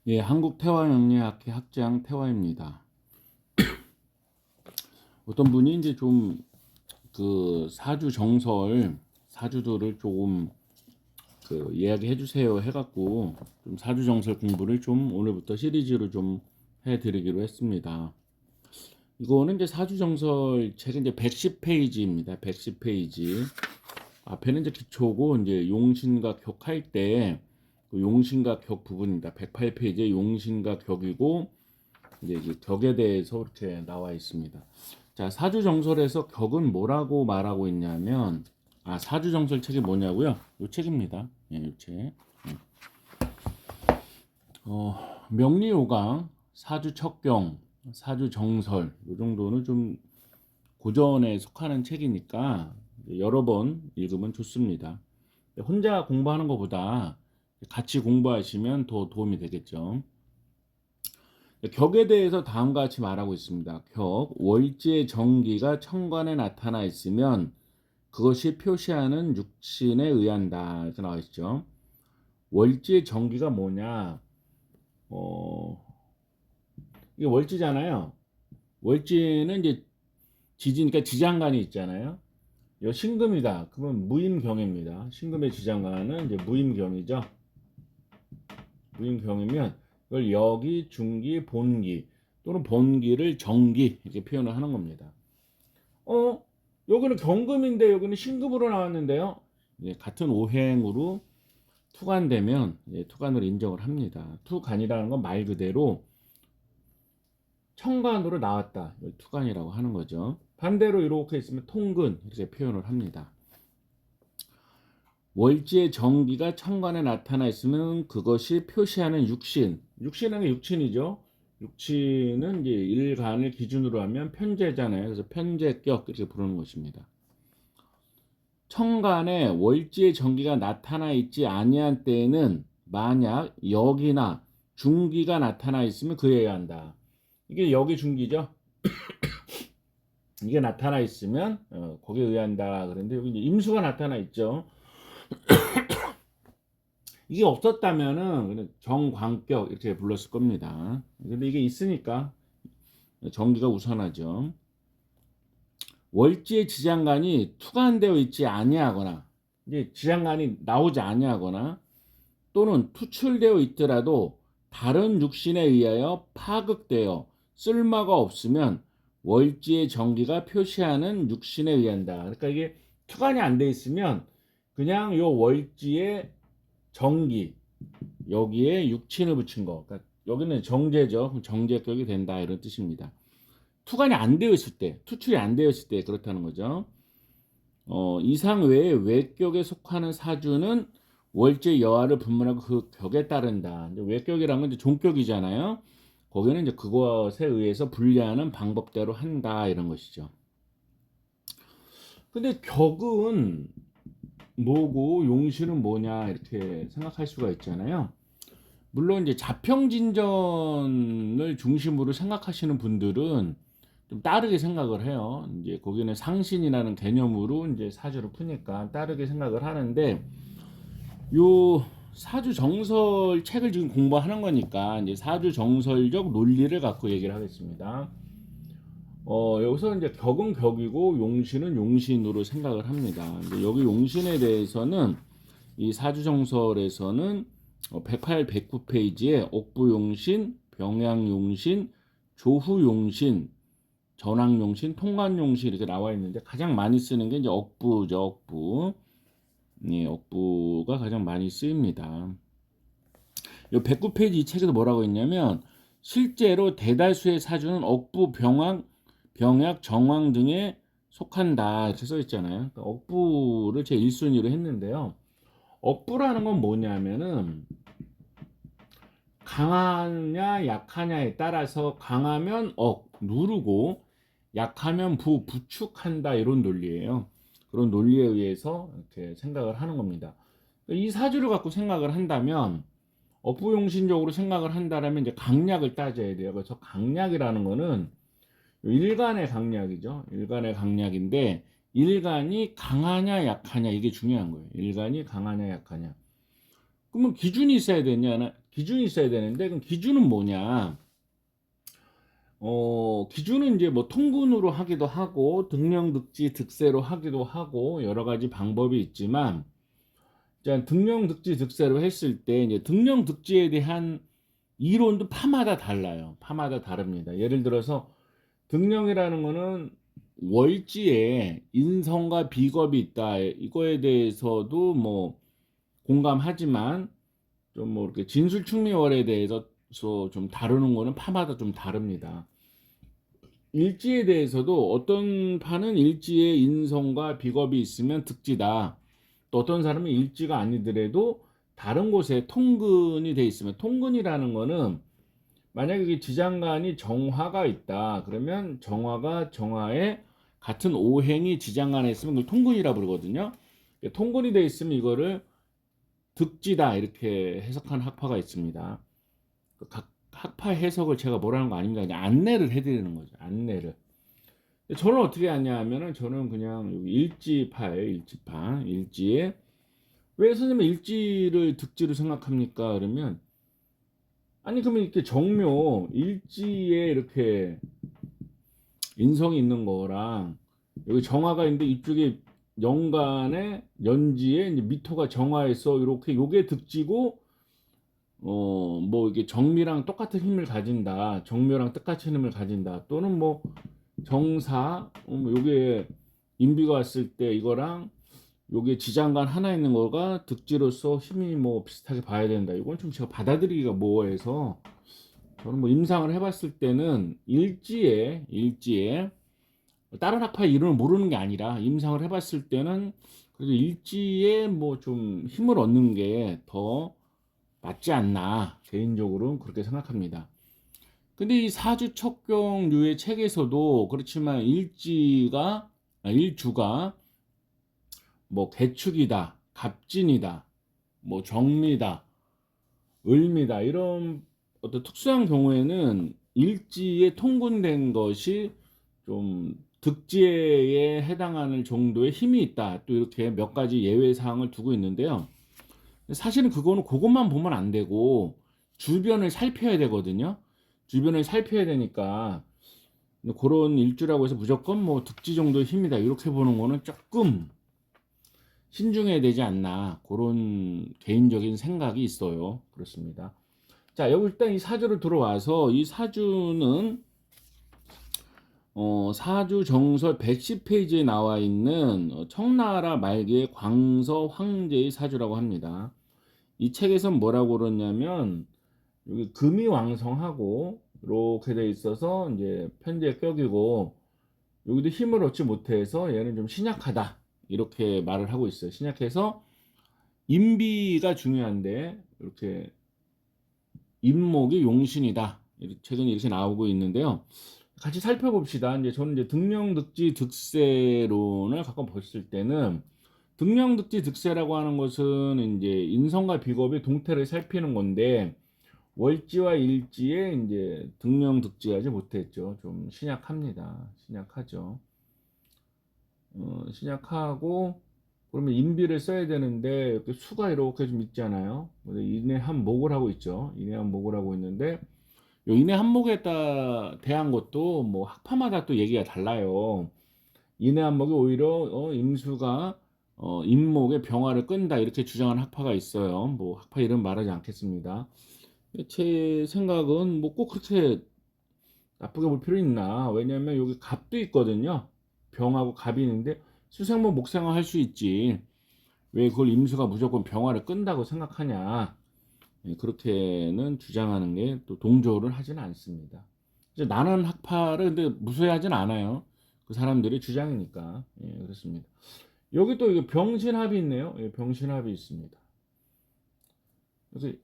예, 한국태화영리학회 학장 태화입니다. 어떤 분이 이제 좀 그 사주 정설, 사주들을 조금 그 이야기해 주세요 해갖고 좀 사주 정설 공부를 좀 오늘부터 시리즈로 좀 해드리기로 했습니다. 이거는 이제 사주 정설 책 이제 110페이지입니다. 110페이지. 앞에는 이제 기초고 이제 용신과 격할 때 그 용신과 격 부분입니다. 108페이지에 용신과 격이고 이제 격에 대해서 이렇게 나와 있습니다. 자, 사주정설에서 격은 뭐라고 말하고 있냐면, 사주정설 책이 뭐냐고요? 이 책입니다. 예, 이 책. 명리요강, 사주척경, 사주정설 이 정도는 좀 고전에 속하는 책이니까 여러 번 읽으면 좋습니다. 혼자 공부하는 것보다 같이 공부하시면 더 도움이 되겠죠. 격에 대해서 다음과 같이 말하고 있습니다. 격, 월지의 정기가 천간에 나타나 있으면 그것이 표시하는 육신에 의한다. 이렇게 나와 있죠. 월지의 정기가 뭐냐? 이게 월지잖아요. 월지는 이제 그러니까 지장간이 있잖아요. 이 신금이다. 그러면 무임경입니다. 신금의 지장간은 이제 무임경이죠. 무임경이면 이걸 여기, 중기, 본기 또는 본기를 정기 이렇게 표현을 하는 겁니다. 여기는 경금인데 여기는 신금으로 나왔는데요. 같은 오행으로 투간되면 투간으로 인정을 합니다. 투간이라는 건 말 그대로 천간으로 나왔다. 투간이라고 하는 거죠. 반대로 이렇게 있으면 통근 이렇게 표현을 합니다. 월지의 정기가 천간에 나타나 있으면 그것이 표시하는 육신. 육신은 육친이죠. 육친은 이제 일간을 기준으로 하면 편제잖아요. 그래서 편제격 이렇게 부르는 것입니다. 천간에 월지의 정기가 나타나 있지 아니한 때에는 만약 역이나 중기가 나타나 있으면 그에 의한다. 이게 역이 중기죠. 이게 나타나 있으면 거기에 의한다. 그런데 여기 임수가 나타나 있죠. 이게 없었다면은 정광격 이렇게 불렀을 겁니다. 근데 이게 있으니까 정기가 우선하죠. 월지의 지장간이 투간되어 있지 아니하거나 이제 지장간이 나오지 아니하거나 또는 투출되어 있더라도 다른 육신에 의하여 파극되어 쓸마가 없으면 월지의 정기가 표시하는 육신에 의한다. 그러니까 이게 투간이 안 돼 있으면 그냥 요 월지의 정기 여기에 육친을 붙인 거. 그러니까 여기는 정제죠. 그럼 정제격이 된다 이런 뜻입니다. 투간이 안 되어 있을 때, 투출이 안 되어 있을 때 그렇다는 거죠. 이상 외에 외격에 속하는 사주는 월제 여하를 분문하고 그 격에 따른다. 외격이란 건 이제 종격이잖아요. 거기는 이제 그것에 의해서 분리하는 방법대로 한다 이런 것이죠. 근데 격은 뭐고 용신은 뭐냐 이렇게 생각할 수가 있잖아요. 물론 이제 자평진전을 중심으로 생각하시는 분들은 좀 다르게 생각을 해요. 이제 거기는 상신이라는 개념으로 이제 사주를 푸니까 다르게 생각을 하는데 요 사주 정설 책을 지금 공부하는 거니까 이제 사주 정설적 논리를 갖고 얘기를 하겠습니다. 여기서 이제 격은 격이고 용신은 용신으로 생각을 합니다. 여기 용신에 대해서는 이 사주정설에서는 108, 109페이지에 옥부용신, 병양용신, 조후용신, 전황용신, 통관용신 이렇게 나와 있는데 가장 많이 쓰는 게 이제 억부죠, 억부. 예, 억부가 가장 많이 쓰입니다. 이 109페이지 이 책에서 뭐라고 했냐면 실제로 대다수의 사주는 억부, 병약, 정황 등에 속한다 이렇게 써 있잖아요. 그러니까 억부를 제 1순위로 했는데요. 억부라는 건 뭐냐면은 강하냐 약하냐에 따라서 강하면 누르고 약하면 부축한다 이런 논리예요. 그런 논리에 의해서 이렇게 생각을 하는 겁니다. 이 사주를 갖고 생각을 한다면 억부용신적으로 생각을 한다면 이제 강약을 따져야 돼요. 그래서 강약이라는 거는 일간의 강약이죠. 일간의 강약인데 일간이 강하냐 약하냐 이게 중요한 거예요. 일간이 강하냐 약하냐. 그러면 기준이 있어야 되냐? 기준이 있어야 되는데, 그럼 기준은 뭐냐? 기준은 이제 뭐 통분으로 하기도 하고 등령득지 득세로 하기도 하고 여러 가지 방법이 있지만, 자, 등령득지 득세로 했을 때 이제 등령득지에 대한 이론도 파마다 달라요. 파마다 다릅니다. 예를 들어서 등령이라는 거는 월지에 인성과 비겁이 있다. 이거에 대해서도 뭐 공감하지만, 좀 뭐 이렇게 진술충미월에 대해서 좀 다루는 거는 파마다 좀 다릅니다. 일지에 대해서도 어떤 판은 일지에 인성과 비겁이 있으면 득지다. 또 어떤 사람은 일지가 아니더라도 다른 곳에 통근이 돼 있으면, 통근이라는 거는 만약에 이 지장간이 정화가 있다. 그러면 정화가 정화에 같은 오행이 지장간에 있으면 그걸 통근이라 부르거든요. 통근이 돼 있으면 이거를 득지다 이렇게 해석하는 학파가 있습니다. 각 학파 해석을 제가 뭐라는 거 아닙니다. 그냥 안내를 해드리는 거죠. 안내를. 저는 어떻게 하냐 하면은, 저는 그냥 여기 일지파예요. 일지파. 일지에 왜 선생님은 일지를 득지로 생각합니까? 그러면, 아니 그러면 이렇게 정묘 일지에 이렇게 인성이 있는 거랑 여기 정화가 있는데 이쪽에 연간에 연지에 이제 미토가 정화해서 이렇게 요게 득지고, 뭐 이게 정미랑 똑같은 힘을 가진다, 정묘랑 똑같은 힘을 가진다, 또는 뭐 정사, 뭐 요게 인비가 왔을 때 이거랑 요게 지장간 하나 있는 거가 득지로서 힘이 뭐 비슷하게 봐야 된다. 이건 좀 제가 받아들이기가 뭐해서, 저는 뭐 임상을 해봤을 때는 일지에 다른 학파의 이론을 모르는 게 아니라 임상을 해봤을 때는 그래도 일지에 뭐 좀 힘을 얻는 게 더 맞지 않나, 개인적으로는 그렇게 생각합니다. 근데 이 사주 척경류의 책에서도 그렇지만 일주가 뭐 개축이다, 갑진이다, 뭐 정미다, 을미다, 이런 어떤 특수한 경우에는 일지에 통분된 것이 좀 득지에 해당하는 정도의 힘이 있다, 또 이렇게 몇 가지 예외 사항을 두고 있는데요. 사실은 그거는 그것만 보면 안 되고 주변을 살펴야 되거든요. 주변을 살펴야 되니까 그런 일주라고 해서 무조건 뭐 득지 정도의 힘이다 이렇게 보는 거는 조금 신중해야 되지 않나, 그런 개인적인 생각이 있어요. 그렇습니다. 자, 여기 일단 이 사주를 들어와서, 이 사주는 사주 정설 110페이지에 나와 있는 청나라 말기의 광서 황제의 사주라고 합니다. 이 책에선 뭐라고 그러냐면, 여기 금이 왕성하고 이렇게 돼 있어서 이제 편제에 껴기고, 여기도 힘을 얻지 못해서 얘는 좀 신약하다 이렇게 말을 하고 있어요. 신약해서 인비가 중요한데 이렇게 인목이 용신이다, 최근에 이렇게 나오고 있는데요. 같이 살펴봅시다. 이제 저는 이제 등령득지 득세론을 갖고 봤을 때는, 등령득지 득세라고 하는 것은 이제 인성과 비겁의 동태를 살피는 건데, 월지와 일지에 이제 등령득지하지 못했죠. 좀 신약합니다. 신약하죠. 신약하고, 그러면 인비를 써야 되는데 이렇게 수가 이렇게 좀 있잖아요. 인의 한목을 하고 있죠. 인의 한목을 하고 있는데, 요 인의 한목에 대한 것도 뭐 학파마다 또 얘기가 달라요. 인의 한목이 오히려 임수가 인목의 병화를 끈다 이렇게 주장하는 학파가 있어요. 뭐 학파 이름 말하지 않겠습니다. 제 생각은 뭐 꼭 그렇게 나쁘게 볼 필요 있나? 왜냐면 여기 갑도 있거든요. 병하고 갑이 있는데 수생목 목생화 할 수 있지. 왜 그걸 임수가 무조건 병화를 끈다고 생각하냐? 그렇게는 주장하는 게 또 동조를 하지는 않습니다. 이제 나는 학파를 근데 무소유하진 않아요. 그 사람들의 주장이니까. 예, 그렇습니다. 여기 또 이게 병신합이 있네요. 예, 병신합이 있습니다. 그래서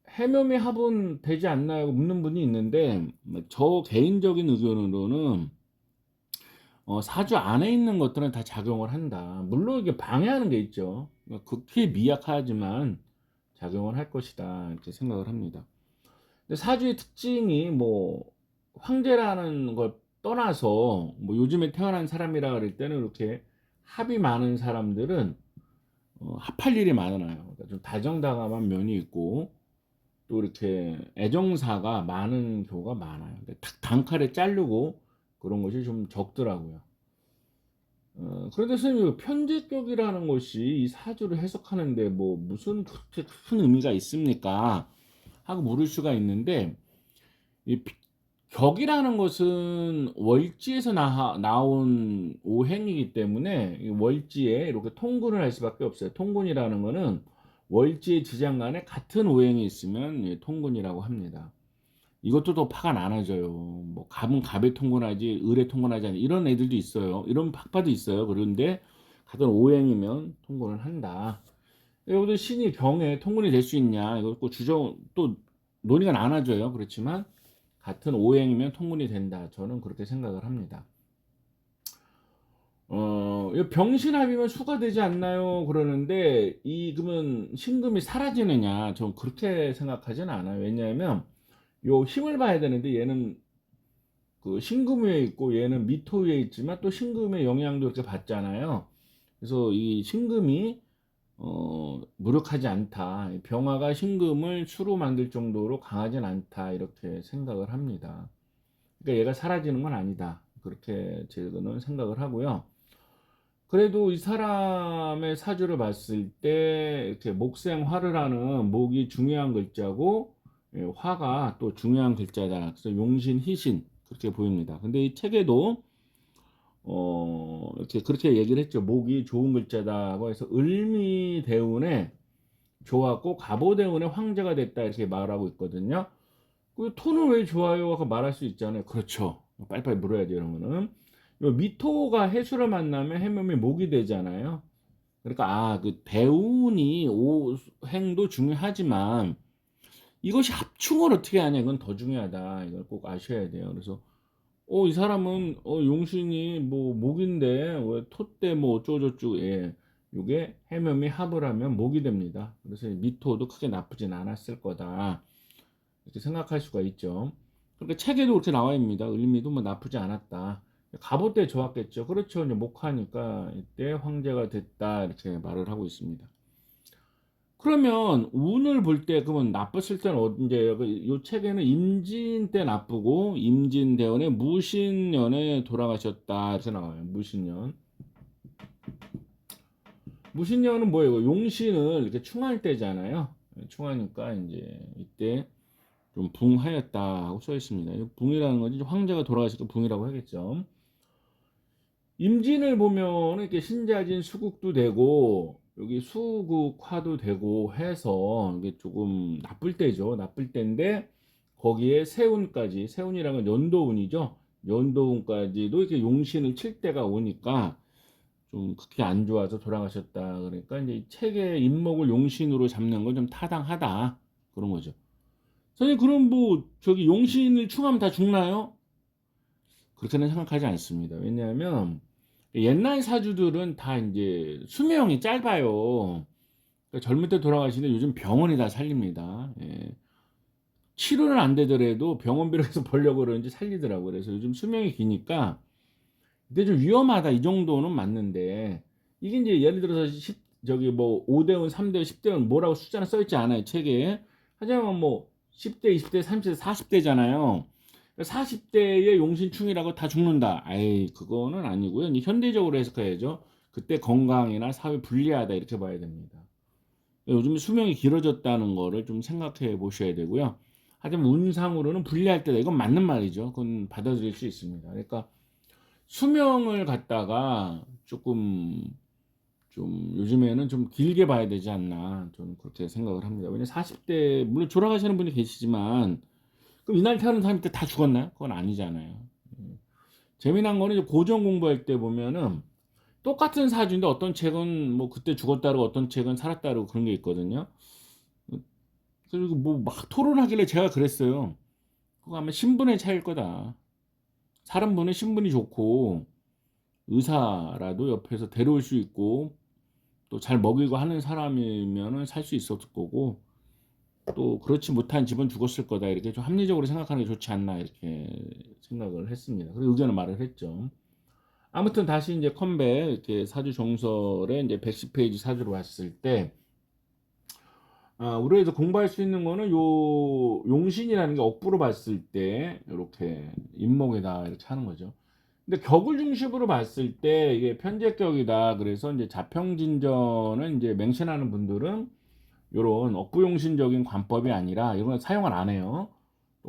해묘미 합은 되지 않나요? 묻는 분이 있는데, 저 개인적인 의견으로는 사주 안에 있는 것들은 다 작용을 한다. 물론 이게 방해하는 게 있죠. 극히 미약하지만 작용을 할 것이다 이렇게 생각을 합니다. 근데 사주의 특징이 뭐 황제라는 걸 떠나서, 뭐 요즘에 태어난 사람이라 그럴 때는 이렇게 합이 많은 사람들은 합할 일이 많아요. 그러니까 좀 다정다감한 면이 있고, 또 이렇게 애정사가 많은 경우가 많아요. 근데 딱 단칼에 자르고 그런 것이 좀 적더라고요. 그런데 선생님 편제격이라는 것이 이 사주를 해석하는데 뭐 무슨 그렇게 큰 의미가 있습니까? 하고 물을 수가 있는데 이 격이라는 것은 월지에서 나온 오행이기 때문에 이 월지에 이렇게 통근을 할 수밖에 없어요. 통근이라는 거는 월지의 지장 간에 같은 오행이 있으면 예, 통근이라고 합니다. 이것도 더 파가 나눠져요. 뭐 갑은 갑에 통근하지 을에 통근하지 않는 이런 애들도 있어요. 이런 학파도 있어요. 그런데 같은 오행이면 통근을 한다. 여기도 신이 병에 통근이 될 수 있냐 이거 꼭 주정 또 논의가 나눠져요. 그렇지만 같은 오행이면 통근이 된다. 저는 그렇게 생각을 합니다. 이 병신합이면 수가 되지 않나요? 그러는데 이 그러면 신금이 사라지느냐? 전 그렇게 생각하지는 않아요. 왜냐하면 요 힘을 봐야 되는데 얘는 그 신금 위에 있고 얘는 미토 위에 있지만 또 신금의 영향도 이렇게 받잖아요. 그래서 이 신금이 무력하지 않다. 병화가 신금을 수로 만들 정도로 강하진 않다. 이렇게 생각을 합니다. 그러니까 얘가 사라지는 건 아니다. 그렇게 저는 생각을 하고요. 그래도 이 사람의 사주를 봤을 때 이렇게 목생화를 하는 목이 중요한 글자고 예, 화가 또 중요한 글자다. 그래서 용신, 희신 그렇게 보입니다. 근데 이 책에도 이렇게 그렇게 얘기를 했죠. 목이 좋은 글자다고 해서 을미대운에 좋았고 갑오대운에 황제가 됐다 이렇게 말하고 있거든요. 그 톤은 왜 좋아요? 하고 말할 수 있잖아요. 그렇죠. 빨리빨리 물어야죠, 이런 거는. 요 미토가 해수를 만나면 해묘이 목이 되잖아요. 그러니까 그 대운이 오행도 중요하지만 이것이 합충을 어떻게 하냐 이건 더 중요하다. 이걸 꼭 아셔야 돼요. 그래서 이 사람은 용신이 뭐 목인데 왜 토 때 뭐 어쩌고저쩌고 예. 요게 해묘이 합을 하면 목이 됩니다. 그래서 미토도 크게 나쁘진 않았을 거다. 이렇게 생각할 수가 있죠. 그러니까 책에도 그렇게 나와 있습니다. 을미도 뭐 나쁘지 않았다. 갑오 때 좋았겠죠. 그렇죠. 이제 목하니까 이때 황제가 됐다 이렇게 말을 하고 있습니다. 그러면 운을 볼 때 그러면 나빴을 때는 이제 요 책에는 임진 때 나쁘고 임진대원의 무신년에 돌아가셨다 이렇게 나와요. 무신년. 무신년은 뭐예요? 용신을 이렇게 충할 때잖아요. 충하니까 이제 이때 좀 붕하였다 하고 써 있습니다. 붕이라는 건지 황제가 돌아가시니까 붕이라고 하겠죠. 임진을 보면 이렇게 신자진 수국도 되고 여기 수국화도 되고 해서 이게 조금 나쁠 때죠. 나쁠 때인데 거기에 세운까지 세운이라는 건 연도운이죠. 연도운까지도 이렇게 용신을 칠 때가 오니까 좀 그렇게 안 좋아서 돌아가셨다. 그러니까 이제 이 책의 임목을 용신으로 잡는 건 좀 타당하다 그런 거죠. 선생님 그럼 뭐 저기 용신을 충하면 다 죽나요? 그렇게는 생각하지 않습니다. 왜냐하면 옛날 사주들은 다 이제 수명이 짧아요. 그러니까 젊을 때 돌아가시는데 요즘 병원이 다 살립니다. 예. 치료는 안 되더라도 병원비로 해서 벌려고 그러는지 살리더라고요. 그래서 요즘 수명이 기니까 근데 좀 위험하다 이 정도는 맞는데 이게 이제 예를 들어서 저기 뭐 5대운, 3대운, 10대운 뭐라고 숫자는 써 있지 않아요 책에. 하지만 뭐 10대, 20대, 30대, 40대잖아요. 40대의 용신충이라고 다 죽는다. 아이 그거는 아니고요. 이제 현대적으로 해석해야죠. 그때 건강이나 사회 불리하다 이렇게 봐야 됩니다. 요즘 수명이 길어졌다는 거를 좀 생각해 보셔야 되고요. 하지만 운상으로는 불리할 때다. 이건 맞는 말이죠. 그건 받아들일 수 있습니다. 그러니까 수명을 갖다가 조금 좀 요즘에는 좀 길게 봐야 되지 않나 저는 그렇게 생각을 합니다. 왜냐면 40대 물론 돌아가시는 분이 계시지만 그럼 이날 태어난 사람이 다 죽었나요? 그건 아니잖아요. 재미난 거는 이제 고전 공부할 때 보면은 똑같은 사주인데 어떤 책은 뭐 그때 죽었다고 어떤 책은 살았다고 그런 게 있거든요. 그리고 뭐 막 토론하길래 제가 그랬어요. 그거 아마 신분의 차이일 거다. 사람 분은 신분이 좋고 의사라도 옆에서 데려올 수 있고 또 잘 먹이고 하는 사람이면은 살 수 있었을 거고 또 그렇지 못한 집은 죽었을 거다 이렇게 좀 합리적으로 생각하는 게 좋지 않나 이렇게 생각을 했습니다. 그리고 의견을 말을 했죠. 아무튼 다시 이제 컴백 이렇게 사주 정설에 이제 110페이지 사주로 왔을 때 우리가 이제 공부할 수 있는 거는 요 용신이라는 게 억부로 봤을 때 이렇게 임목에다 이렇게 하는 거죠. 근데 격을 중심으로 봤을 때 이게 편제격이다. 그래서 이제 자평진전은 이제 맹신하는 분들은 요런 억부용신적인 관법이 아니라 이건 사용을 안 해요.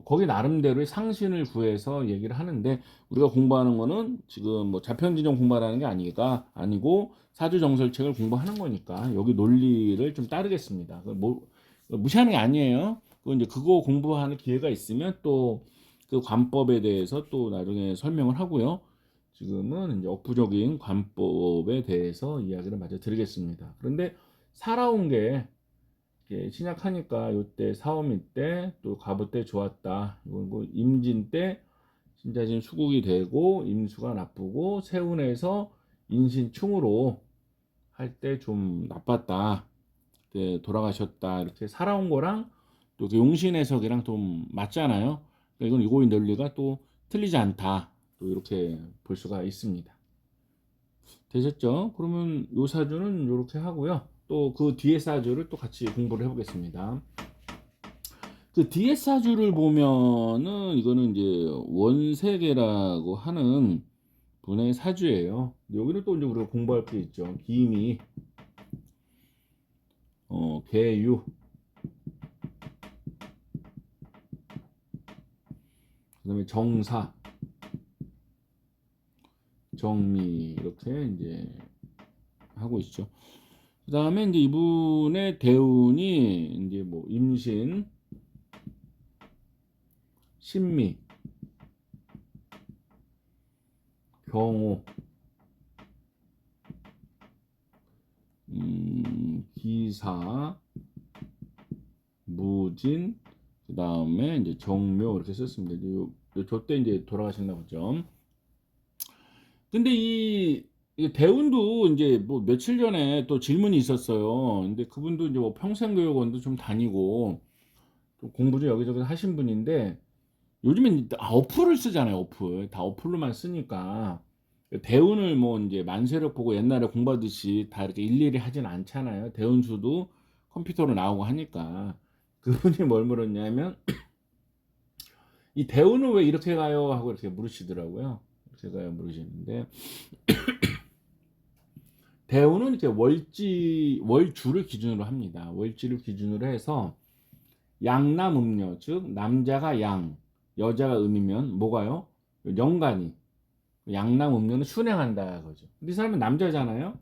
거기 나름대로의 상신을 구해서 얘기를 하는데 우리가 공부하는 거는 지금 뭐 자편진전 공부하라는 게 아니고 사주정설책을 공부하는 거니까 여기 논리를 좀 따르겠습니다. 뭐 무시하는 게 아니에요. 이제 그거 공부하는 기회가 있으면 또 그 관법에 대해서 또 나중에 설명을 하고요. 지금은 이제 억부적인 관법에 대해서 이야기를 마저 드리겠습니다. 그런데 살아온 게 신약하니까 요때 사오미 때 또 갑오 때 좋았다. 이건 뭐 임진 때 진짜 지금 수국이 되고 임수가 나쁘고 세운에서 인신충으로 할 때 좀 나빴다. 돌아가셨다. 이렇게 살아온 거랑 또 용신 해석이랑 좀 맞잖아요. 그러니까 이건 이고인 논리가 또 틀리지 않다. 또 이렇게 볼 수가 있습니다. 되셨죠? 그러면 요 사주는 이렇게 하고요. 또 그 뒤에 사주를 또 같이 공부를 해보겠습니다. 그 뒤에 사주를 보면은 이거는 이제 원세계라고 하는 분의 사주예요. 여기는 또 이제 우리가 공부할 게 있죠. 기미, 개유, 그다음에 정사, 정미 이렇게 이제 하고 있죠. 그다음에 이제 이분의 대운이 이제 뭐 임신, 신미, 경호, 기사, 무진, 그 다음에 이제 정묘 이렇게 썼습니다. 저때 이제 돌아가셨나 보죠. 근데 이 대운도 이제 뭐 며칠 전에 또 질문이 있었어요. 근데 그분도 이제 뭐 평생교육원도 좀 다니고 좀 공부 좀 여기저기 하신 분인데 요즘엔 어플을 쓰잖아요. 어플 다 어플로만 쓰니까 대운을 뭐 이제 만세력 보고 옛날에 공부하듯이 다 이렇게 일일이 하진 않잖아요. 대운수도 컴퓨터로 나오고 하니까 그분이 뭘 물었냐면 이 대운은 왜 이렇게 가요? 하고 이렇게 물으시더라고요. 이렇게 가요 물으시는데 대운은 이렇게 월주를 기준으로 합니다. 월지를 기준으로 해서 양남음녀 즉 남자가 양 여자가 음이면 뭐가요? 연간이 양남음녀는 순행한다 그거죠. 근데 이 사람은 남자잖아요.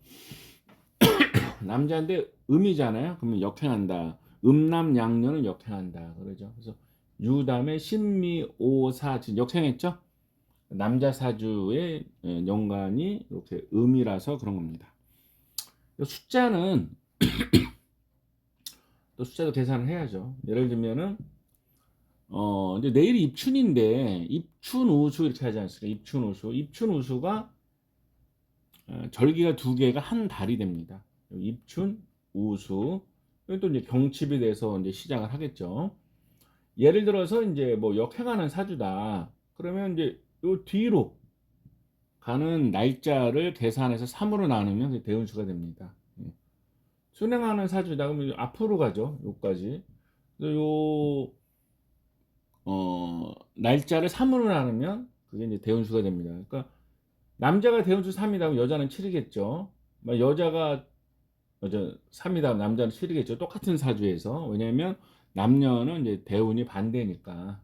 남자인데 음이잖아요. 그러면 역행한다. 음남양녀는 역행한다 그러죠. 그래서 유담의 신미오사 지금 역행했죠. 남자 사주의 연간이 이렇게 음이라서 그런 겁니다. 숫자는 또 숫자도 계산을 해야죠. 예를 들면은 이제 내일이 입춘인데 입춘우수 이렇게 하지 않습니까? 입춘우수가 절기가 두 개가 한 달이 됩니다. 입춘우수 또 이제 경칩이 돼서 이제 시작을 하겠죠. 예를 들어서 이제 뭐 역행하는 사주다. 그러면 이제 요 뒤로 가는 날짜를 계산해서 3으로 나누면 그게 대운수가 됩니다. 순행하는 사주다 그러면 앞으로 가죠. 요까지. 요 날짜를 3으로 나누면 그게 이제 대운수가 됩니다. 그러니까 남자가 대운수 3이다 면 여자는 7이겠죠. 여자가 3이다 남자는 7이겠죠. 똑같은 사주에서. 왜냐면 남녀는 이제 대운이 반대니까.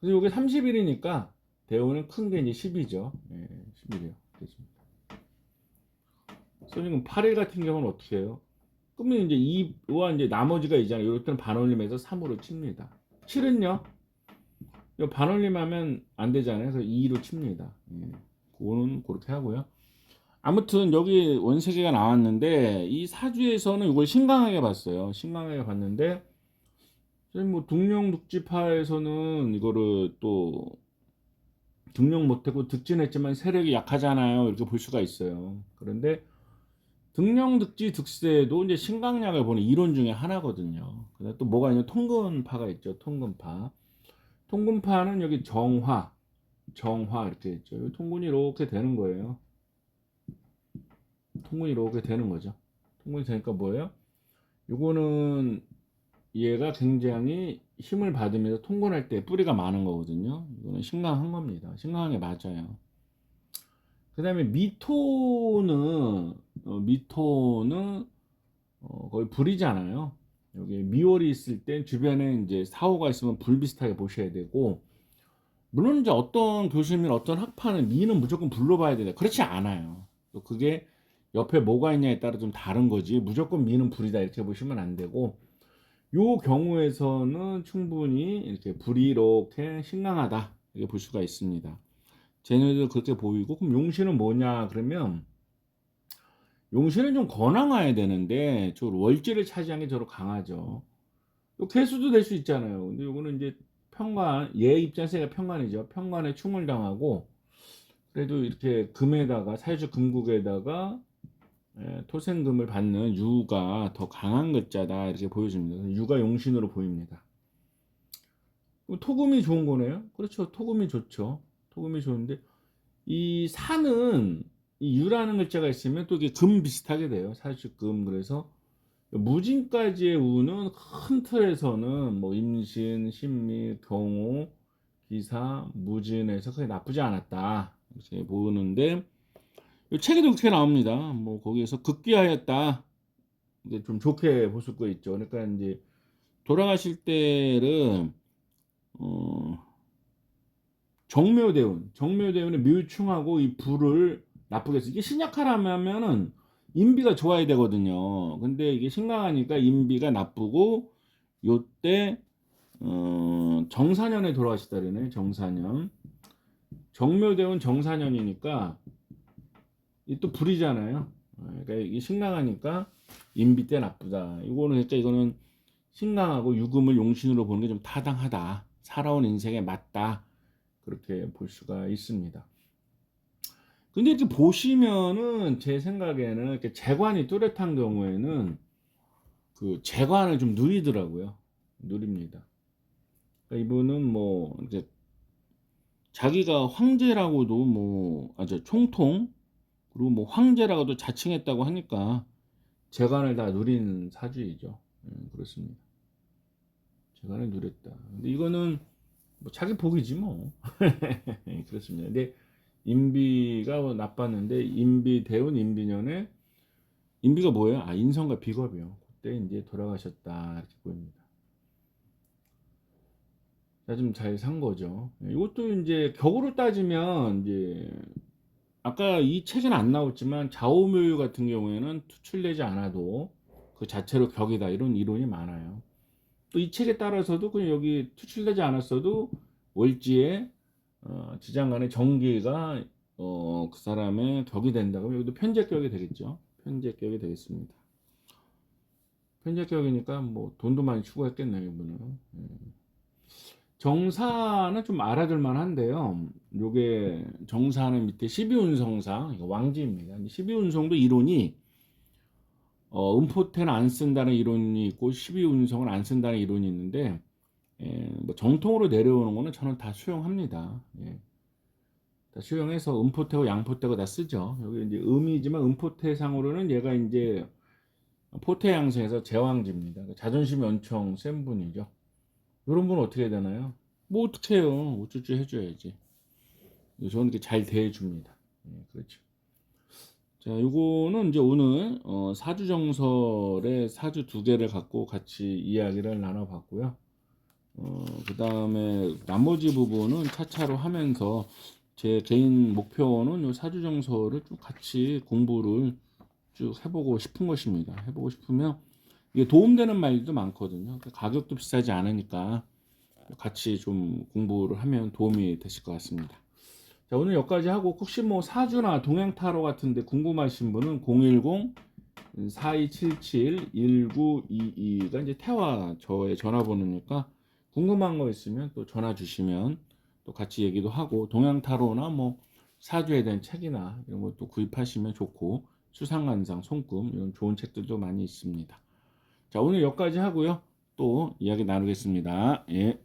그래서 이게 30일이니까 대운은 큰 게 이제 10이죠. 예, 10일이요. 됐습니다. 선생님 8일 같은 경우는 어떻게 해요? 그러면 이제 2와 이제 나머지가 있잖아요. 이럴 때는 반올림해서 3으로 칩니다. 7은요? 반올림하면 안 되잖아요. 그래서 2로 칩니다. 예. 그거는 그렇게 하고요. 아무튼 여기 원세계가 나왔는데 이 사주에서는 이걸 신강하게 봤어요. 신강하게 봤는데 뭐 등용득지파에서는 이거를 또 등용 못하고 득진했지만 세력이 약하잖아요. 이렇게 볼 수가 있어요. 그런데 등용득지 득세도 이제 신강약을 보는 이론 중에 하나거든요. 그다음 또 뭐가 있냐 통근파가 있죠. 통근파. 통근파는 여기 정화 이렇게 있죠. 통근이 이렇게 되는 거예요. 통근이 이렇게 되는 거죠. 통근이 되니까 뭐예요? 요거는 얘가 굉장히 힘을 받으면서 통근할 때 뿌리가 많은 거거든요. 이거는 신강한 겁니다. 신강한 게 맞아요. 그 다음에 미토는 거의 불이잖아요. 여기 미월이 있을 때 주변에 이제 사호가 있으면 불 비슷하게 보셔야 되고, 물론 이제 어떤 교수님, 어떤 학파는 미는 무조건 불로 봐야 된다. 그렇지 않아요. 또 그게 옆에 뭐가 있냐에 따라 좀 다른 거지. 무조건 미는 불이다 이렇게 보시면 안 되고, 요 경우에서는 충분히 이렇게 불이 이렇게 신강하다 이렇게 볼 수가 있습니다. 쟤네들 그렇게 보이고, 그럼 용신은 뭐냐 그러면, 용신은 좀 건강해야 되는데 저 월지를 차지한 게 저로 강하죠. 요 개수도 될 수 있잖아요. 근데 요거는 이제 편관, 얘 입장에서 편관이죠. 편관에 충을 당하고, 그래도 이렇게 금에다가 사유주 금국에다가 토생금을 받는 유가 더 강한 글자다 이렇게 보여집니다. 유가 용신으로 보입니다. 토금이 좋은 거네요. 그렇죠. 토금이 좋죠. 토금이 좋은데 이 사는, 이 유라는 글자가 있으면 또 이게 금 비슷하게 돼요. 사주금. 그래서 무진까지의 우는 큰 틀에서는 뭐 임신, 신미, 경호, 기사, 무진에서 그게 나쁘지 않았다 이렇게 보는데, 이 책에도 그렇게 나옵니다. 뭐 거기에서 극기하였다 이제 좀 좋게 볼 수가 있죠. 그러니까 이제 돌아가실 때는 정묘대운의 묘충하고 이 불을 나쁘게 써. 이게 신약하라면은 인비가 좋아야 되거든요. 근데 이게 신강하니까 인비가 나쁘고, 요때 정사년에 돌아가시다 그러네. 정사년. 정묘대운 정사년이니까 이 또 불이잖아요. 그러니까 이게 신강하니까 인비 때 나쁘다. 이거는 그러니까 이거는 신강하고 유금을 용신으로 보는 게 좀 타당하다. 살아온 인생에 맞다. 그렇게 볼 수가 있습니다. 근데 이렇게 보시면은 제 생각에는 이렇게 재관이 뚜렷한 경우에는 그 재관을 좀 누리더라고요. 누립니다. 그러니까 이분은 뭐 이제 자기가 황제라고도 뭐 아주 총통, 그리고 뭐 황제라고도 자칭했다고 하니까 재관을 다 누린 사주이죠. 그렇습니다. 재관을 누렸다. 근데 이거는 뭐 자기 복이지 뭐. 그렇습니다. 근데 인비가 나빴는데, 인비 대운 인비년에 인비가 뭐예요? 아, 인성과 비겁이요. 그때 이제 돌아가셨다 이렇게 보입니다. 자, 좀 잘 산 거죠. 이것도 이제 격으로 따지면 이제 아까 이 책은 안 나왔지만 좌우묘유 같은 경우에는 투출되지 않아도 그 자체로 격이다 이런 이론이 많아요. 또 이 책에 따라서도 그냥 여기 투출되지 않았어도 월지에 지장간의 정기가 그 사람의 격이 된다. 그럼 여기도 편제격이 되겠죠. 편제격이 되겠습니다. 편제격이니까 뭐 돈도 많이 추구했겠네요, 이분은. 정사는 좀 알아둘 만한데요. 요게 정사는 밑에 12운성상, 이거 왕지입니다. 12운성도 이론이 음포태는 안 쓴다는 이론이 있고 12운성을 안 쓴다는 이론이 있는데, 뭐 정통으로 내려오는 거는 저는 다 수용합니다. 다 수용해서 음포태고 양포태고 다 쓰죠. 여기 이제 음이지만 음포태상으로는 얘가 이제 포태양성에서 제왕지입니다. 자존심이 엄청 센 분이죠. 이런 분은 어떻게 해야 되나요? 뭐 어떻게 해요? 어쩌지 해줘야지. 저는 이렇게 잘 대해줍니다. 그렇죠. 자, 요거는 이제 오늘 사주정설의 사주 두 개를 갖고 같이 이야기를 나눠봤고요. 그 다음에 나머지 부분은 차차로 하면서 제 개인 목표는 요 사주정설을 쭉 같이 공부를 쭉 해보고 싶은 것입니다. 해보고 싶으면 이게 도움되는 말도 많거든요. 가격도 비싸지 않으니까 같이 좀 공부를 하면 도움이 되실 것 같습니다. 자, 오늘 여기까지 하고 혹시 뭐 사주나 동양타로 같은데 궁금하신 분은 010-4277-1922가 이제 태화 저의 전화번호니까 궁금한 거 있으면 또 전화 주시면 또 같이 얘기도 하고, 동양타로나 뭐 사주에 대한 책이나 이런 것도 구입하시면 좋고, 수상관상, 손금 이런 좋은 책들도 많이 있습니다. 자, 오늘 여기까지 하고요. 또 이야기 나누겠습니다. 예.